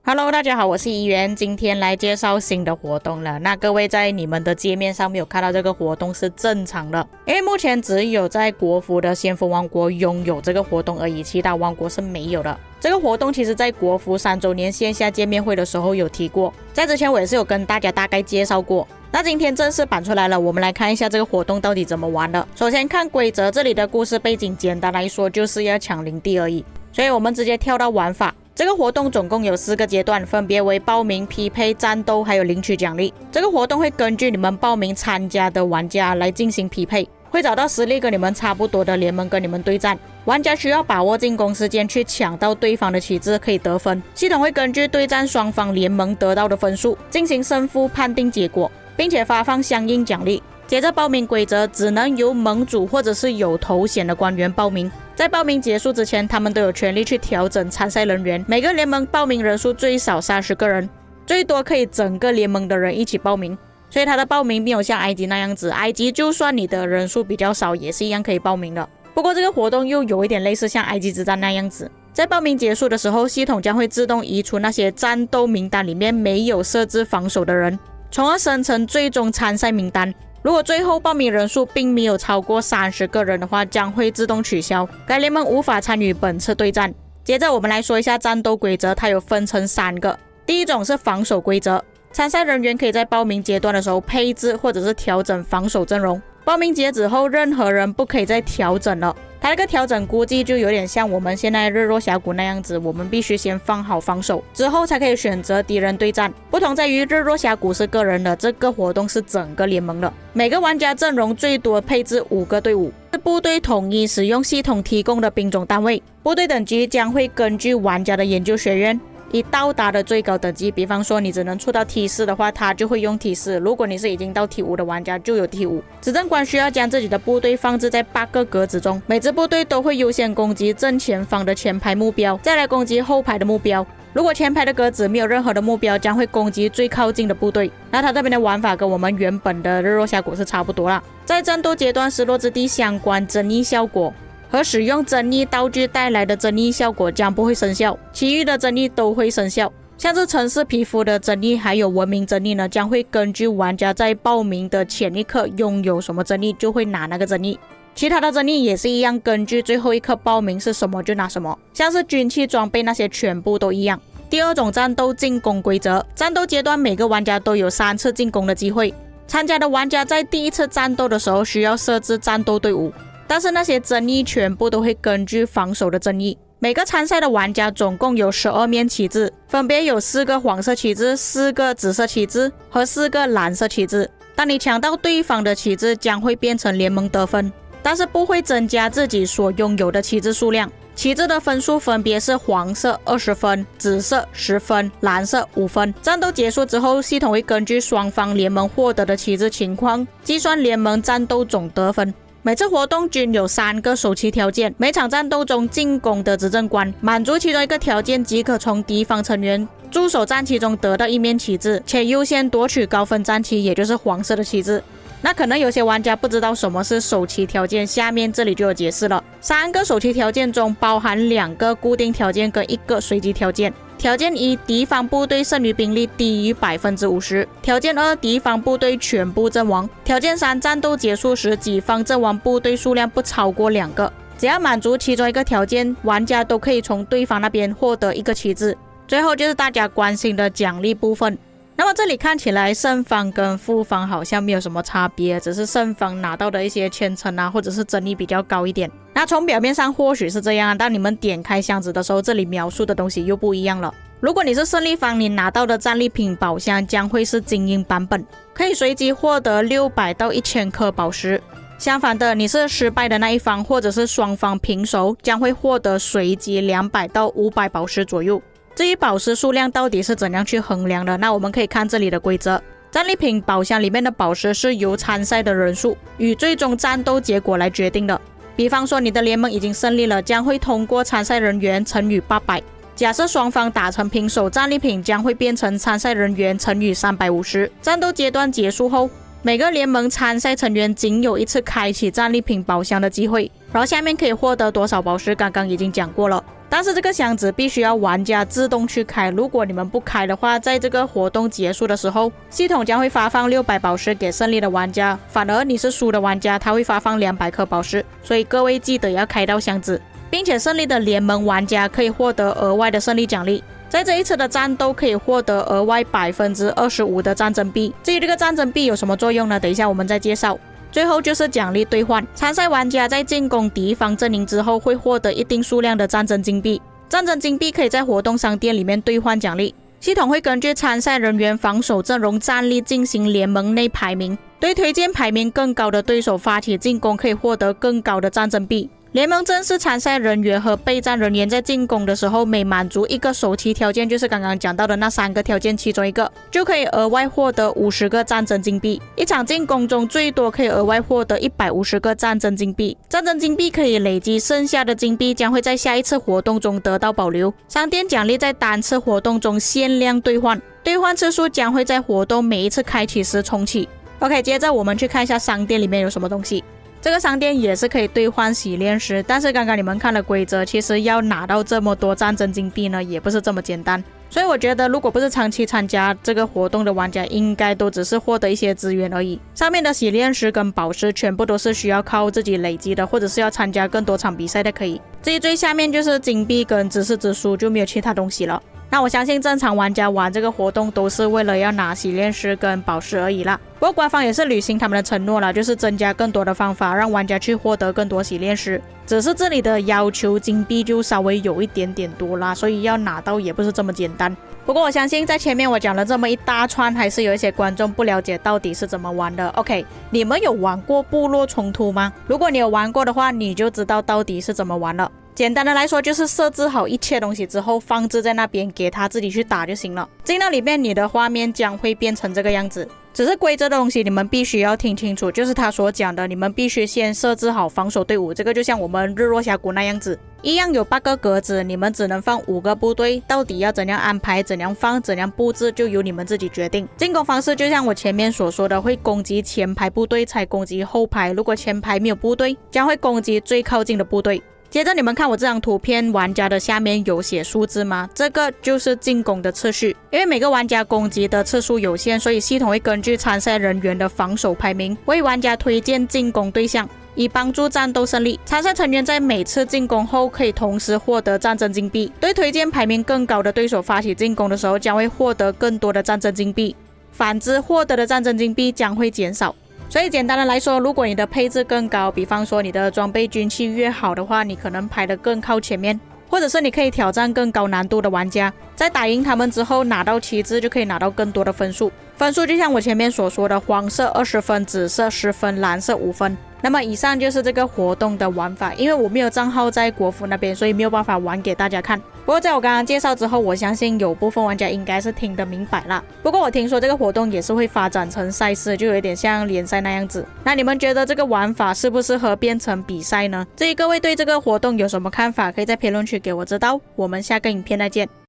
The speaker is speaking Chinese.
Hello， 大家好，我是怡媛，今天来介绍新的活动了。那各位在你们的界面上面有看到这个活动是正常的，因为目前只有在国服的先锋王国拥有这个活动而已，其他王国是没有的。这个活动其实在国服3周年线下见面会的时候有提过，在之前我也是有跟大家大概介绍过。那今天正式版出来了，我们来看一下这个活动到底怎么玩的。首先看规则，这里的故事背景简单来说就是要抢领地而已，所以我们直接跳到玩法。这个活动总共有4个阶段，分别为报名、匹配、战斗还有领取奖励。这个活动会根据你们报名参加的玩家来进行匹配，会找到实力跟你们差不多的联盟跟你们对战。玩家需要把握进攻时间去抢到对方的旗帜，可以得分。系统会根据对战双方联盟得到的分数进行胜负判定结果，并且发放相应奖励。接着报名规则，只能由盟主或者是有头衔的官员报名。在报名结束之前，他们都有权利去调整参赛人员。每个联盟报名人数最少30个人，最多可以整个联盟的人一起报名。所以他的报名没有像埃及那样子，埃及就算你的人数比较少，也是一样可以报名的。不过这个活动又有一点类似像埃及之战那样子，在报名结束的时候，系统将会自动移除那些战斗名单里面没有设置防守的人，从而生成最终参赛名单。如果最后报名人数并没有超过30个人的话，将会自动取消，该联盟无法参与本次对战。接着我们来说一下战斗规则，它有分成3个。第一种是防守规则，参赛人员可以在报名阶段的时候配置或者是调整防守阵容，报名截止后任何人不可以再调整了。它这个调整估计就有点像我们现在日落峡谷那样子，我们必须先放好防守，之后才可以选择敌人对战。不同在于日落峡谷是个人的，这个活动是整个联盟的。每个玩家阵容最多配置5个队伍，是部队统一使用系统提供的兵种单位。部队等级将会根据玩家的研究学院以到达的最高等级，比方说你只能出到 T4 的话，他就会用 T4， 如果你是已经到 T5 的玩家就有 T5。 执政官需要将自己的部队放置在8个格子中，每支部队都会优先攻击正前方的前排目标，再来攻击后排的目标。如果前排的格子没有任何的目标，将会攻击最靠近的部队。那它这边的玩法跟我们原本的日落峡谷是差不多啦。在战斗阶段，失落之地相关争议效果和使用争议道具带来的争议效果将不会生效，其余的争议都会生效。像是城市皮肤的争议还有文明争议呢，将会根据玩家在报名的前一刻拥有什么争议，就会拿那个争议。其他的争议也是一样，根据最后一刻报名是什么就拿什么，像是军器装备那些全部都一样。第二种战斗进攻规则，战斗阶段每个玩家都有3次进攻的机会，参加的玩家在第一次战斗的时候需要设置战斗队伍，但是那些争议全部都会根据防守的争议。每个参赛的玩家总共有12面旗帜，分别有4个黄色旗帜、4个紫色旗帜和4个蓝色旗帜。当你抢到对方的旗帜，将会变成联盟得分，但是不会增加自己所拥有的旗帜数量。旗帜的分数分别是黄色20分、紫色10分、蓝色5分。战斗结束之后，系统会根据双方联盟获得的旗帜情况计算联盟战斗总得分。每次活动均有3个首期条件，每场战斗中进攻的执政官满足其中一个条件即可从敌方成员驻守战旗中得到1面旗帜，且优先夺取高分战旗，也就是黄色的旗帜。那可能有些玩家不知道什么是首期条件，下面这里就有解释了。3个首期条件中包含2个固定条件跟1个随机条件。条件1，敌方部队剩余兵力低于 50%。 条件2，敌方部队全部阵亡。条件3，战斗结束时己方阵亡部队数量不超过2个。只要满足其中一个条件，玩家都可以从对方那边获得1个旗帜。最后就是大家关心的奖励部分。那么这里看起来胜方跟负方好像没有什么差别，只是胜方拿到的一些签称啊，或者是争议比较高一点。那从表面上或许是这样，当你们点开箱子的时候，这里描述的东西又不一样了。如果你是胜利方，你拿到的战利品宝箱将会是精英版本，可以随机获得600到1000颗宝石。相反的，你是失败的那一方，或者是双方平手，将会获得随机200到500宝石左右。至于宝石数量到底是怎样去衡量的，那我们可以看这里的规则。战利品宝箱里面的宝石是由参赛的人数与最终战斗结果来决定的。比方说你的联盟已经胜利了，将会通过参赛人员乘以800。假设双方打成平手，战利品将会变成参赛人员乘以350。战斗阶段结束后，每个联盟参赛成员仅有一次开启战利品宝箱的机会，然后下面可以获得多少宝石，刚刚已经讲过了。但是这个箱子必须要玩家自动去开，如果你们不开的话，在这个活动结束的时候，系统将会发放600宝石给胜利的玩家，反而你是输的玩家，他会发放200颗宝石。所以各位记得要开到箱子，并且胜利的联盟玩家可以获得额外的胜利奖励。在这一次的战斗可以获得额外25%的战争币。至于这个战争币有什么作用呢？等一下我们再介绍。最后就是奖励兑换，参赛玩家在进攻敌方阵营之后会获得一定数量的战争金币，战争金币可以在活动商店里面兑换奖励。系统会根据参赛人员防守阵容战力进行联盟内排名，对推荐排名更高的对手发起进攻可以获得更高的战争币。联盟正式参赛人员和备战人员在进攻的时候，每满足一个首期条件，就是刚刚讲到的那3个条件其中一个，就可以额外获得50个战争金币。一场进攻中最多可以额外获得150个战争金币，战争金币可以累积，剩下的金币将会在下一次活动中得到保留。商店奖励在单次活动中限量兑换，兑换次数将会在活动每一次开启时重启。OK， 接着我们去看一下商店里面有什么东西。这个商店也是可以兑换洗炼石，但是刚刚你们看了规则，其实要拿到这么多战争金币呢，也不是这么简单。所以我觉得如果不是长期参加这个活动的玩家，应该都只是获得一些资源而已。上面的洗炼石跟宝石全部都是需要靠自己累积的，或者是要参加更多场比赛的可以。至于最下面就是金币跟知识之书，就没有其他东西了。那我相信正常玩家玩这个活动都是为了要拿洗炼石跟宝石而已啦。不过官方也是履行他们的承诺了，就是增加更多的方法让玩家去获得更多洗炼石，只是这里的要求金币就稍微有一点点多啦，所以要拿到也不是这么简单。不过我相信在前面我讲了这么一大串，还是有一些观众不了解到底是怎么玩的。 OK， 你们有玩过部落冲突吗？如果你有玩过的话，你就知道到底是怎么玩了。简单的来说，就是设置好一切东西之后放置在那边，给他自己去打就行了。进到里面，你的画面将会变成这个样子。只是规则的东西你们必须要听清楚，就是他所讲的，你们必须先设置好防守队伍，这个就像我们日落峡谷那样子，一样有8个格子，你们只能放5个部队，到底要怎样安排，怎样放，怎样布置，就由你们自己决定。进攻方式就像我前面所说的，会攻击前排部队才攻击后排，如果前排没有部队，将会攻击最靠近的部队。接着你们看我这张图片，玩家的下面有写数字吗？这个就是进攻的次序。因为每个玩家攻击的次数有限，所以系统会根据参赛人员的防守排名，为玩家推荐进攻对象，以帮助战斗胜利。参赛成员在每次进攻后可以同时获得战争金币，对推荐排名更高的对手发起进攻的时候，将会获得更多的战争金币，反之获得的战争金币将会减少。所以简单的来说，如果你的配置更高，比方说你的装备军器越好的话，你可能排得更靠前面，或者是你可以挑战更高难度的玩家，在打赢他们之后拿到旗帜就可以拿到更多的分数。分数就像我前面所说的，黄色20分，紫色10分，蓝色5分。那么以上就是这个活动的玩法，因为我没有账号在国服那边，所以没有办法玩给大家看。不过在我刚刚介绍之后，我相信有部分玩家应该是听得明白啦。不过我听说这个活动也是会发展成赛事，就有一点像联赛那样子。那你们觉得这个玩法适不适合变成比赛呢？至于各位对这个活动有什么看法，可以在评论区给我知道。我们下个影片再见。